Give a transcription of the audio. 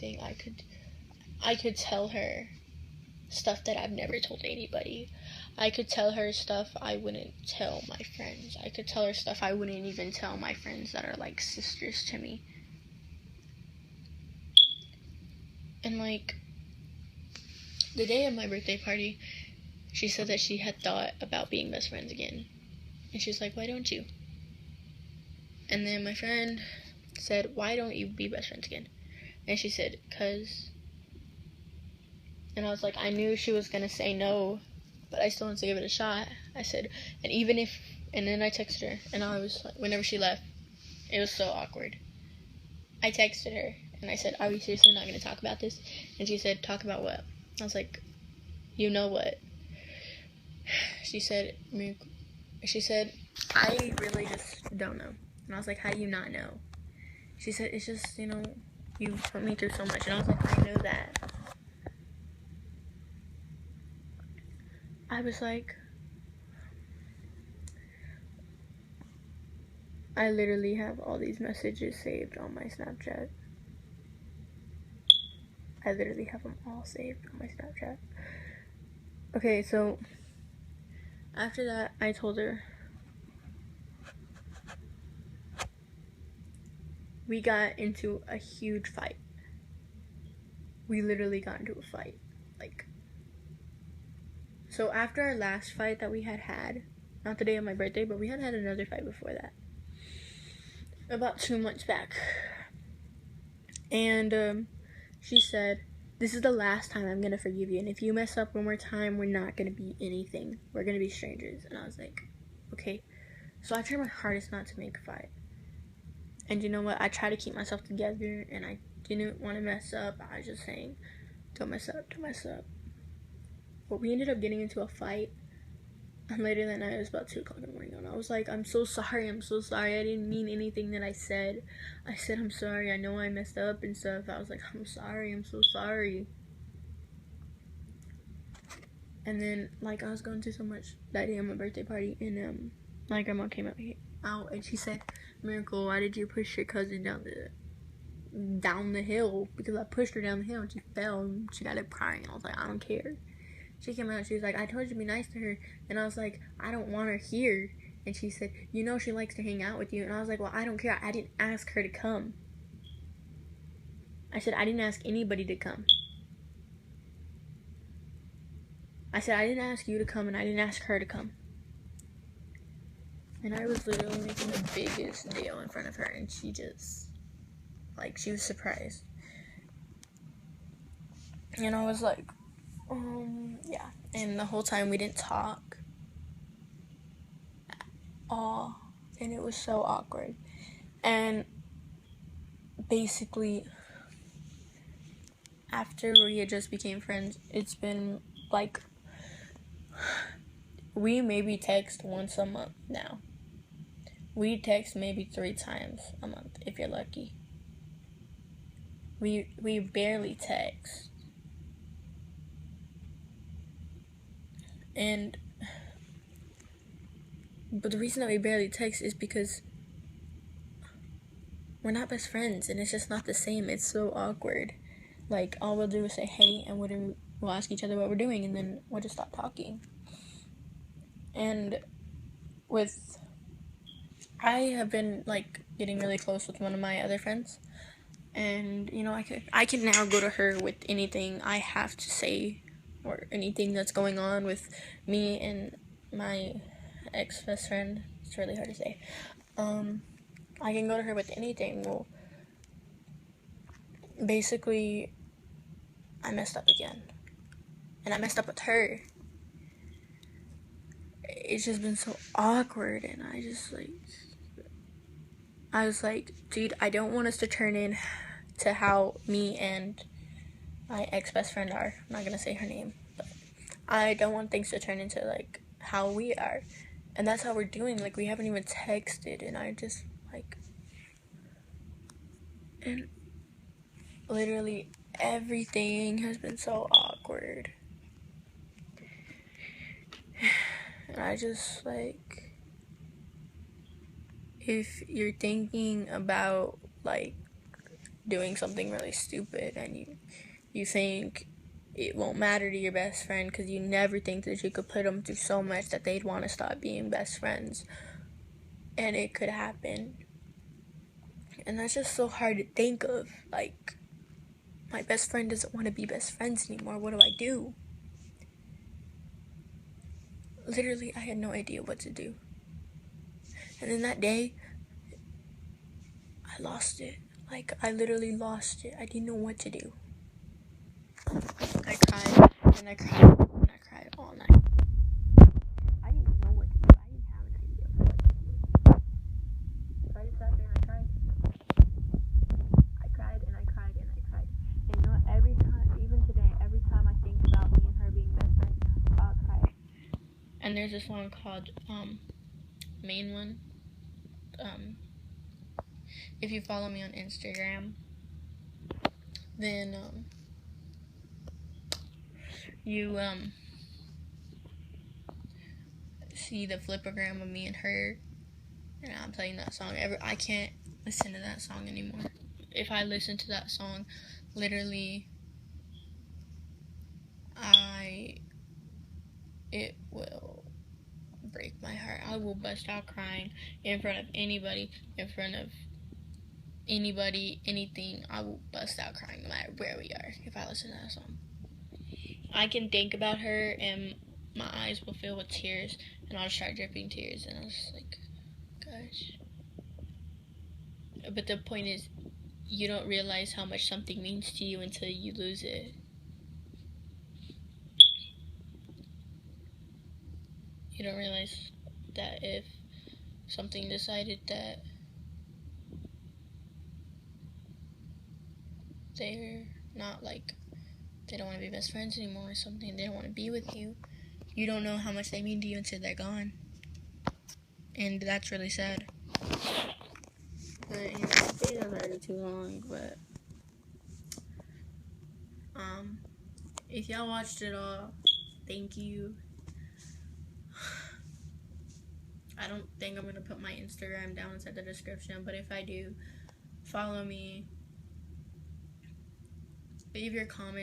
anything, I could tell her stuff that I've never told anybody. I could tell her stuff I wouldn't tell my friends. I could tell her stuff I wouldn't even tell my friends that are like sisters to me. And like, the day of my birthday party, she said that she had thought about being best friends again. And she was like, why don't you? And then my friend said, why don't you be best friends again? And she said, 'cause. And I was like, I knew she was gonna say no, but I still wanted to give it a shot. I said, and even if, and then I texted her, and I was like, whenever she left, it was so awkward. I texted her, and I said, are we seriously not gonna talk about this? And she said, talk about what? I was like, you know what? She said, I really just don't know. And I was like, how do you not know? She said, it's just, you know, you put me through so much. And I was like, I know that. I was like, I literally have all these messages saved on my Snapchat. I literally have them all saved on my Snapchat. Okay, so after that, I told her we got into a huge fight. We literally got into a fight. Like, so after our last fight that we had, not the day of my birthday, but we had another fight before that. About 2 months back. And she said, this is the last time I'm gonna forgive you, and if you mess up one more time, we're not gonna be anything. We're gonna be strangers. And I was like, okay. So I tried my hardest not to make a fight. And you know what? I tried to keep myself together, and I didn't want to mess up. I was just saying, don't mess up, don't mess up. But we ended up getting into a fight. And later that night, it was about 2 o'clock in the morning, and I was like, I'm so sorry, I didn't mean anything that I said. I said, I'm sorry, I know I messed up and stuff. I was like, I'm so sorry. And then, like, I was going through so much that day on my birthday party, and, my grandma came out, and she said, Miracle, why did you push your cousin down the hill? Because I pushed her down the hill, and she fell, and she got up crying. I was like, I don't care. She came out, she was like, I told you to be nice to her. And I was like, I don't want her here. And she said, you know she likes to hang out with you. And I was like, well, I don't care. I didn't ask her to come. I said, I didn't ask anybody to come. I said, I didn't ask you to come, and I didn't ask her to come. And I was literally making the biggest deal in front of her, and she just, like, she was surprised. And I was like, yeah. And the whole time we didn't talk at all, and it was so awkward. And basically, after we had just became friends, it's been like, we maybe text once a month now. We text maybe 3 times a month, if you're lucky. We barely text. But the reason that we barely text is because we're not best friends, and it's just not the same. It's so awkward. Like, all we'll do is say, hey, and we'll ask each other what we're doing, and then we'll just stop talking. And I have been, like, getting really close with one of my other friends, and, you know, I can now go to her with anything I have to say, or anything that's going on with me and my ex-best friend. It's really hard to say. I can go to her with anything. Well, basically, I messed up again, and I messed up with her. It's just been so awkward, and I was like, dude, I don't want us to turn into how me and my ex-best friend are. I'm not gonna say her name, but I don't want things to turn into, like, how we are. And that's how we're doing. Like, we haven't even texted, and I just, like, and literally everything has been so awkward. And I just, like, if you're thinking about, like, doing something really stupid, and you think it won't matter to your best friend because you never think that you could put them through so much that they'd want to stop being best friends. And it could happen. And that's just so hard to think of. Like, my best friend doesn't want to be best friends anymore. What do I do? Literally, I had no idea what to do. And then that day, I lost it. Like, I literally lost it. I didn't know what to do. I cried, and I cried, and I cried all night. I didn't know what to do. I didn't have an idea of what to do. So I just sat there and I cried. I cried, and I cried, and I cried. And not every time, even today, every time I think about me and her being best friends, I'll cry. And there's a song called, Main One. If you follow me on Instagram, then, you, see the flipogram of me and her, and I'm playing that song. I can't listen to that song anymore. If I listen to that song, literally, it will break my heart. I will bust out crying in front of anybody, in front of anybody, anything. I will bust out crying no matter where we are if I listen to that song. I can think about her and my eyes will fill with tears, and I'll start dripping tears, and I was just like, gosh. But the point is, you don't realize how much something means to you until you lose it. You don't realize that if something decided that they're not, like, they don't want to be best friends anymore or something, they don't want to be with you, you don't know how much they mean to you until they're gone. And that's really sad. But, you know, this video's already too long, but, if y'all watched it all, thank you. I don't think I'm gonna put my Instagram down inside the description, but if I do, follow me. Leave your comments.